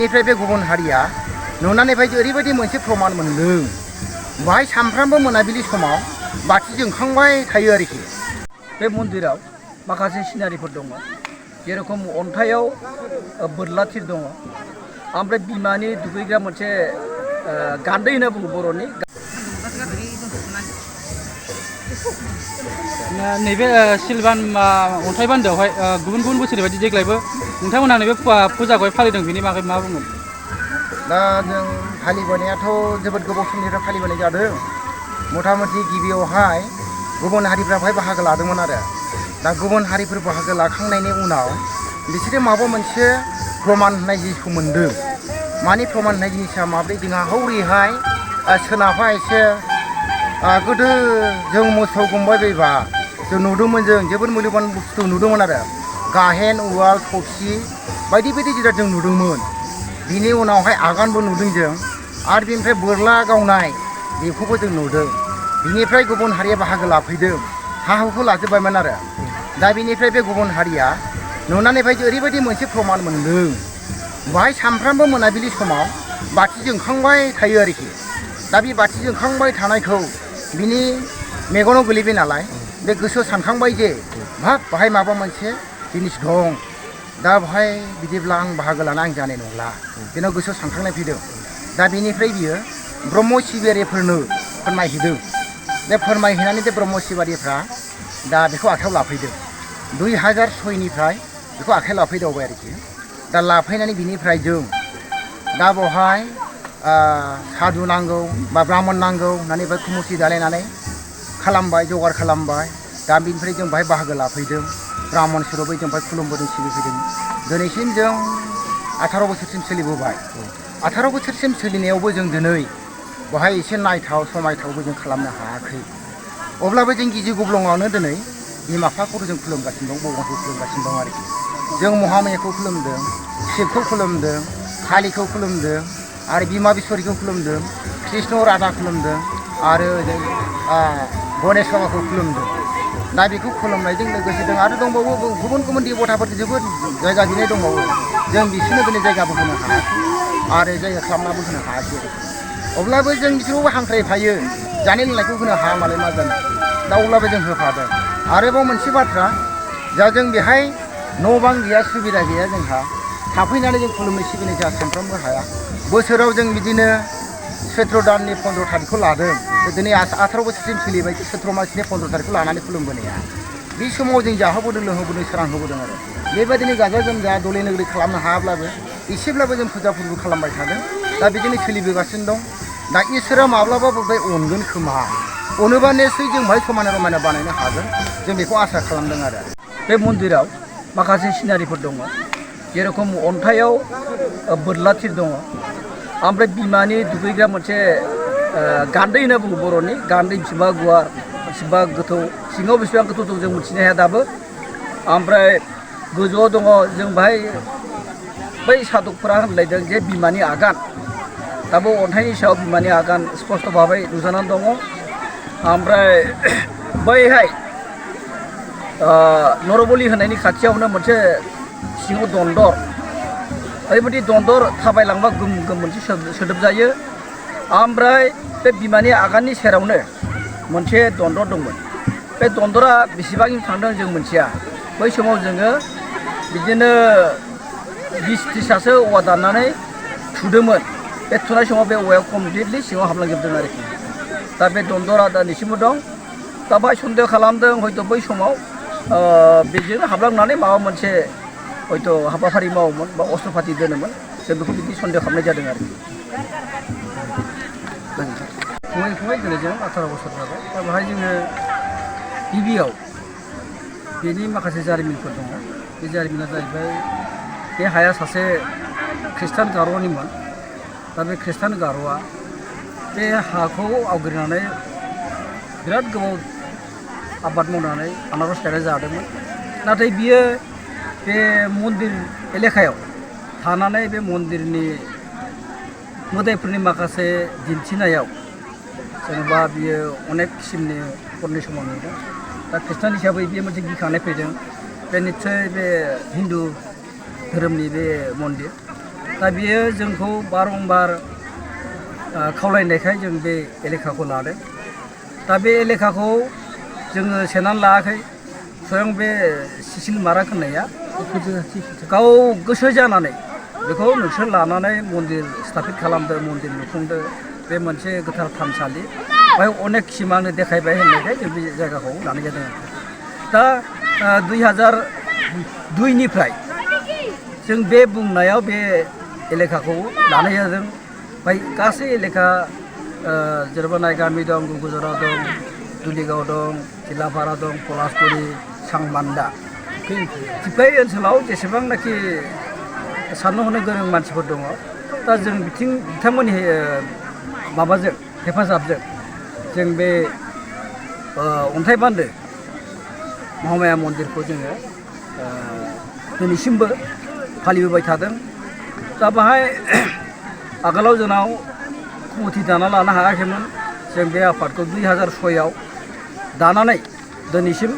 बिनिफ्राय बे गुबुन हारिया नुनानैहाय ओरैबायदि मोनसे प्रमान मोनदों बाहाय सानफ्रामबो मोनाबिलि समाव बाथि जोंखांबाय थायो आरोखि। बे मन्दिराव माखासे सिनारिफोर दङ जेरखम अन्थाइयाव बोरला थिर दङ ओमफ्राय बिमानि दुगैग्रा मोनसे गान्दै होनना बुङो बर'नि। नैबे सिलभान अन्थाइ बान्दोआवहाय गुबुन गुबुन बोसोरनि बायदि देग्लायबो नोंथांमोनहा नैबे फुजाखौहाय फालिदों बेनि बागै मा बुंगोन? दा जों फालिबोनायाथ' जोबोद गोबाव समनिफ्राय फालिबोनाय जादों। मथा मथि गिबियावहाय गुबुन हारिफ्रा बेहाय बाहागो लादोंमोन आरो दा गुबुन हारिफोर बाहागो लाखांनायनि उनाव बिसोरो माबा मोनसे प्रमान होननाय जिनिसखौ मोन्दों। मानि प्रमान होननाय जिनिसा माब्रै जोंहा हौरैहाय सोनाबहा एसे गोदो जों मोसौ गुमबाय बायबा जों नुदोंमोन, जों जोबोद मुल्यबान बुस्थु नुदोंमोन आरो गाहेन उवाल थफसि बायदि बायदि जिराद जों नुदोंमोन। बिनि उनावहाय आगानबो नुदों जों आरो बिनिफ्राय बोरला गावनाय बेखौबो जों नुदों। बिनिफ्राय गुबुन हारिया बाहागो लाफैदों, हा हुखौ लाजोब्बायमोन आरो दा बिनिफ्राय बे गुबुन हारिया नुनानैहाय ओरैबायदि मोनसे प्रमान मोनदों बाहाय सानफ्रामबो मोनाबिलि समाव बाथि जोंखांबाय थायो आरोखि। दा बे बाथि जोंखांबाय थानायखौ बिनि मेगनाव गोलैबाय नालाय बे गोसोआव सानखांबाय जे हाब बाहाय माबा मोनसे जिनिस दं, दा बाहाय बिदिब्ला आं बाहागो लाना आं जानाय नंला, बेनाव गोसोआव सानखांनाय फैदों। दा बिनिफ्राय बियो ब्रह्म सिबियारिफोरनो फोरमायहैदों। बे फोरमायहैनानै बे ब्रह्म सिबियारिफ्रा दा बेखौ आखायाव लाफैदों। 2006निफ्राय बेखौ आखायाव लाफैदावबाय आरोखि। दा लाफैनानै बिनिफ्राय जों दा बेवहाय सादु नांगौ बा ब्राह्मण नांगौ होननानै बे कमिटि दालायनानै खालामबाय, जगार खालामबाय। दा बिनिफ्राय जों बाहाय बाहागो लाफैदों, ब्राह्मण स्वरुपै जों बाहाय खुलुमबोदों, सिबिफैदों। दिनैसिम जों 18 बोसोरसिम सोलिबोबाय। 18 बोसोरसिम सोलिनायावबो जों दिनै बेवहाय एसे नायथाव समायथावबो जों खालामनो हायाखै। अब्लाबो जों गिजि गब्लङावनो दिनै बिमा बिफाखौ जों खुलुमगासिनो दं, भगबानखौ खुलुमगासिनो दं आरोखि। जों महामायाखौ खुलुमदों, शिबखौ खुलुमदों, कालिखौ खुलुमदों आरो बिमा बिस्वरिखौ खुलुमदों, कृष्ण राधा खुलुमदों आरो जों गणेश बाबाखौ खुलुमदों। दा बेखौ खुलुमनायजों लोगोसे जों आरो दंबावो गुबुन गुबुन देबथाफोर जोबोद जायगा बिनाय दंबावो। जों बिसोरनो दिनै जायगाबो होनो हायाखै आरो जायगा खालामनाबो होनो हायाखै आरोखि। अब्लाबो जों बिसोरखौबो हांख्रायफायो, जानाय लोंनायखौ होनो हाया मालाय मा जानो, दा अब्लाबो जों होफादों। आरोबाव मोनसे बाथ्रा, जा जों बेहाय न' बां गैया, सुबिदा गैया, जोंहा थाफैनानै जों खुलुमनो सिबिनो जोंहा सानफ्रामबो हाया। बोसोराव जों बिदिनो सैत्र दाननि 15 थारिखखौ लादों। दिनै 18 बोसोरसिम सोलिबाय सैत्र मासनि 15 थारिखखौ लानानै खुलुमबोनाया। बे समाव जों जाहोबोदों, लोंहोबोदों, सोरां होबोदों आरो बेबायदिनो गाजा गोमजा दलै नोगोरै खालामनो हायाब्लाबो एसेब्लाबो जों फुजा फोरबो खालामबाय थादों। दा बिदिनो सोलिबोगासिनो दं। दा इसोरा माब्लाबाबो बे अनगोन खोमा, अनोबा निस्सय जों बेहाय समायना रमायना बानायनो हागोन, जों बेखौ आसा खालामदों आरो। बे मन्दिराव माखासे सिनारिफोर दङ जेरखम अन्थाइयाव बोरला थिर दङ ओमफ्राय बिमानि दुगैग्रा मोनसे गान्दै होनना बुङो बर'नि। गान्दै बेसेबा गुवार, बेसेबा गोथौ, सिङाव बेसेबां गोथौ दं जों मिथिनो हाया दाबो। ओमफ्राय गोजौआव दङ जों बाहाय बै साधकफोरा होनलायदों जे बिमानि आगान, दाबो अन्थाइनि सायाव बिमानि आगान स्पस्त भाबै नुजानानै दङ। ओमफ्राय बैहाय नरबलि होनायनि खाथियावनो मोनसे सिङाव दन्दर, ओरैबायदि दन्दर थाबायलांबा गोम गोम मोनसे सोदोब जायो। ओमफ्राय बे बिमानि आगाननि सेरावनो मोनसे दन्दर दंमोन। बे दन्दरा बेसेबां थांदों जों मिथिया। बै समाव जोङो बिदिनो 20-30थासो औवा दाननानै थुदोंमोन। बे थुनाय समाव बे औवाया कमप्लिटलि सिङाव हाबलांजोबदों आरोखि। दा बे दन्दरा दिनैसिमबो दं। दा बाहाय सन्देह खालामदों हयथ' बै समाव बेजोंनो हाबलांनानै माबा मोनसे हयथ' हाबाफारि मावोमोन बा अस्त्र फाथि दोनोमोन, जों बेखौ बिदि सन्देह खालामनाय जादों आरोखि। फंबाय दिनै जों 18 बोसोर जाबाय। दा बेहाय जोङो गिबियाव बेनि माखासे जारिमिनफोर दङ। बे जारिमिना जाहैबाय बे हाया सासे खृष्टान गार'निमोन। दा बे खृष्टान गार'आ बे हाखौ आवग्रिनानै बिराद गोबाव आबाद मावनानै आनारस गायनाय जादोंमोन। नाथाय बियो बे मन्दिर एलेखायाव थानानै बे मन्दिरनि मोदायफोरनि माखासे दिन्थिनायाव जेनेबा बियो अनेक किसिमनि हरनि समाव नुदों। दा खृष्टान हिसाबै बियो मोनसे गिखांनाय फैदों, बे निस्सय बे हिन्दु धोरोमनि बे मन्दिर। दा दा बियो जोंखौ बारंबार खावलायनायखाय जों बे एलेखाखौ लादों दा बे एलेखाखौ जोङो सेनानै लायाखै स्वयं बे सिसिल माराक होननाया गाव गोसो जानानै बेखौ नोंसोर लानानै मन्दिर स्थापित खालामदो मन्दिर लुफुंदो बे मोनसे गोथार थानसालि बेवहाय अनेक सिमांनो देखायबाय होननायखाय जों बे जायगाखौ लानाय जादों दा 2002निफ्राय जों बे बुंनायाव बे एलेखाखौ लानाय जादों ओमफ्राय गासै एलेखा जेनेबा नायगामि दं गुगुजरा दं दुलिगाव दं जिलापारा दं पलासपुरि सांमान्दा थिफाय ओनसोलाव जेसेबांनाखि साननो हनो गोरों मानसिफोर दङ दा जों बिथांमोननि माबाजों हेफाजाबजों जों बे अन्थाइ बान्दो महामाया मन्दिरखौ जोङो दिनैसिमबो फालिबोबाय थादों दा बाहाय आगोलाव जोंनाव कमिटि दाना लानो हायाखैमोन जों बे आफादखौ 2006आव दानानै दिनैसिम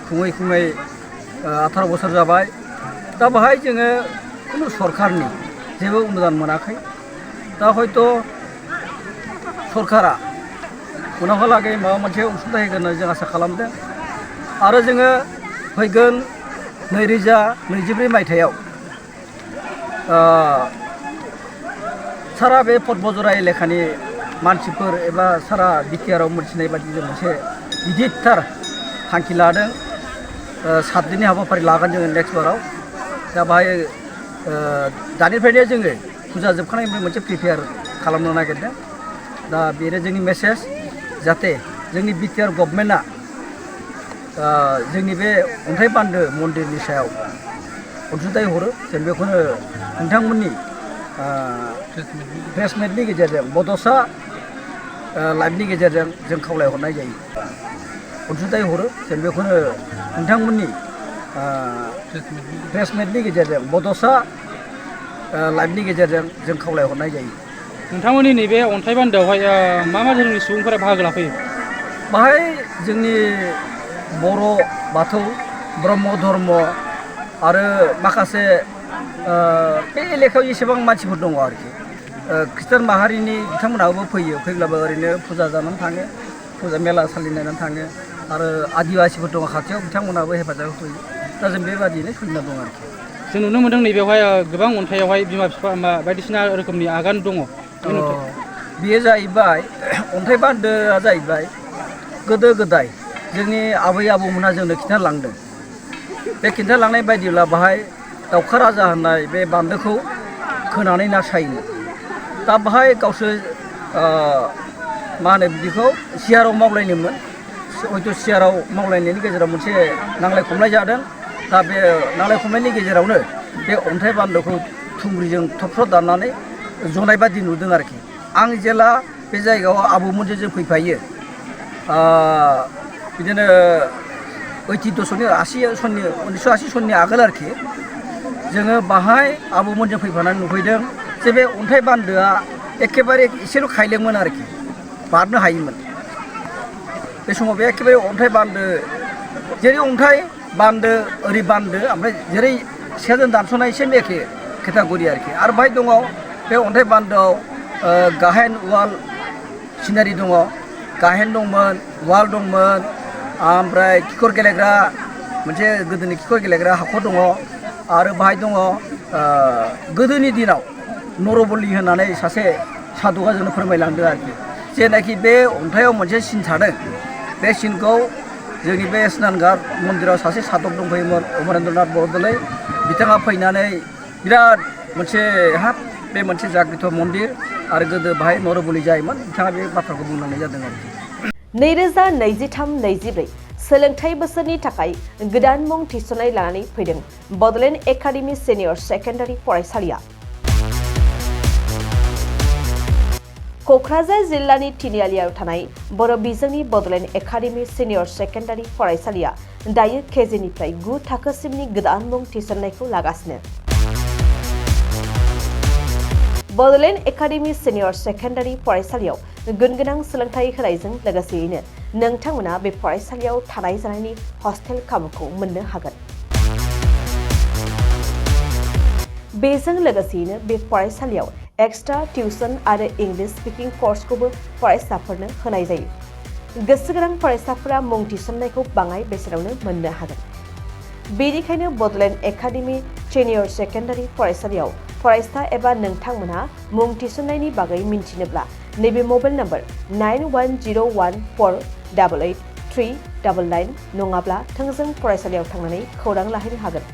खुङै 18 बोसोर जाबाय दा बाहाय जोङो खुनु सरकारनि जेबो अनुदान मोनाखै दा हयथ' सरकारा उनावहालागै माबा मोनसे अनसुंथाइ होगोन होननानै जों आसा खालामदों आरो जोङो फैगोन 2024 मायथाइयाव सारा बे पद्मजरा एलेखानि मानसिफोर एबा सारा बिटिआरआव मोनथिनाय बादि जों मोनसे गिदिरथार थांखि लादों 7 दिननि हाबाफारि लागोन जोङो नेक्स्ट बाराव दा बाहाय दानिफ्रायनो जोङो फुजा जोबखांनायनिफ्राय मोनसे प्रिपेयार खालामनो नागिरदों दा बेनो जोंनि मेसेज जाहाथे जोंनि बिटिआर गभर्नमेन्टआ जोंनि बे अन्थाइ बान्दो मन्दिरनि सायाव अनसुंथाइ हरो जों बेखौनो नोंथांमोननि प्रेस मिटनि गेजेरजों बड'सा लाइभनि गेजेरजों जों खावलायहरनाय जायो अनसुंथाइ हरो जों बेखौनो नोंथांमोननि प्रेस मिटनि गेजेरजों बड'सा लाइभनि गेजेरजों जों खावलायहरनाय जायो नोंथांमोननि नैबे अन्थाइ बान्दोआवहाय मा धोरोमनि सुबुंफोरा बाहागो लाफैयो बाहाय जोंनि बर' बाथौ ब्रह्म धर्म आरो माखासे बे एलेखायाव जेसेबां मानसिफोर दङ आरोखि ख्रिस्टान माहारिनि बिथांमोनाबो फैयो फैब्लाबो ओरैनो फुजा जानानै थाङो फुजा मेला सालिनानै थाङो आरो आदिबासिफोर दङ खाथियाव बिथांमोनाबो हेफाजाब होफैयो दा जों बेबादियैनो सोलिना दं आरोखि जों नुनो मोनदों नैबेवहाय गोबां अन्थाइयावहाय बिमा बिफा बायदिसिना रोखोमनि आगान दङ बेयो जाहैबाय अन्थाइ बान्दोआ जाहैबाय गोदो गोदाय जोंनि आबै आबौमोनहा जोंनो खिन्थालांदों बे खिन्थालांनाय बायदिब्ला बाहाय दाउखा राजा होननाय बे बान्दोखौ खोनानै ना सायोमोन दा बाहाय गावसोर मा होनो बिदिखौ सियाराव मावलायनोमोन हयथ' सियाराव मावलायनायनि गेजेराव मोनसे नांलाय खमलाय जादों दा बे नांलाय खमलायनि गेजेरावनो बे अन्थाइ बान्दोखौ थुंग्रिजों थबस्र' दाननानै जनाय बादि नुदों आरोखि आं जेला बे जायगायाव आबौमोनजों जों फैफायो बिदिनो 80 दशकनि 1980 सननि आगोल आरोखि जोङो बाहाय आबौमोनजों फैफानानै नुफैदों जे बे अन्थाइ बान्दोआ एखेबारे एसेल' खायलेंमोन आरोखि बारनो हायोमोन बे समाव बे एखेबारे अन्थाइ बान्दो जेरै अन्थाइ बान्दो ओरै बान्दो ओमफ्राय जेरै सेजों दानस'नाय सेम एखे केटागरि आरोखि आरो बाहाय दङ बे अन्थाइ बान्दोआव गाहेन उवाल सिनारि दङ गाहेन दंमोन उवाल दंमोन ओमफ्राय खिखर गेलेग्रा मोनसे गोदोनि खिखर गेलेग्रा हाखर दङ आरो बाहाय दङ गोदोनि दिनाव नरबलि होननानै सासे साधुआ जोंनो फोरमायलांदों आरोखि जेनाखि बे अन्थाइयाव मोनसे सिन थादों बे सिनखौ जोंनि बे स्नानघाट मन्दिराव सासे साधक दंफैयोमोन अमरेन्द्रनाथ बरदलै बिथाङा फैनानै बिराद मोनसे हाब बे मोनसे जाग्रित मन्दिर आरो गोदो बाहाय नरबलि जायोमोन बिथाङा बे बाथ्राखौ बुंलांनाय जादों आरोखि 2023-24 सोलोंथाइ बोसोरनि थाखाय गोदान मुं थिसननाय लानानै फैदों बड'लेण्ड एकाडेमि सिनियर सेकेन्डारि फरायसालिया क'क्राझार जिल्लानि तिनिआलियाव थानाय बर' बिजोंनि बड'लेण्ड एकाडेमि सिनियर सेकेन्डारि फरायसालिया दायो केजिनिफ्राय 9 थाखोसिमनि गोदान मुं थिसननायखौ लागासिनो बड'लेण्ड एकाडेमि सिनियर सेकेन्डारि फरायसालियाव गुनगोनां सोलोंथाइ होनायजों लोगोसेयैनो नोंथांमोना बे फरायसालियाव थानाय जानायनि हस्टेल खाबुखौ मोननो हागोन बेजों लोगोसेयैनो बे फरायसालियाव एक्सट्रा टिउसन आरो इंलिश स्पिकिं कर्सखौबो फरायसाफोरनो होनाय जायो। गोसो गोनां फरायसाफोरा मुं थिसननायखौ बाङाय बेसेनावनो मोननो हागोन। बेनिखायनो बड'लेण्ड एकाडेमि सिनियर सेकेन्डारि फरायसालियाव फरायसा एबा नोंथांमोनहा मुं थिसननायनि बागै मिन्थिनोब्ला नैबे मबाइल नम्बर 9101488399 नङाब्ला थोंजों फरायसालियाव थांनानै खौरां लाहैनो हागोन।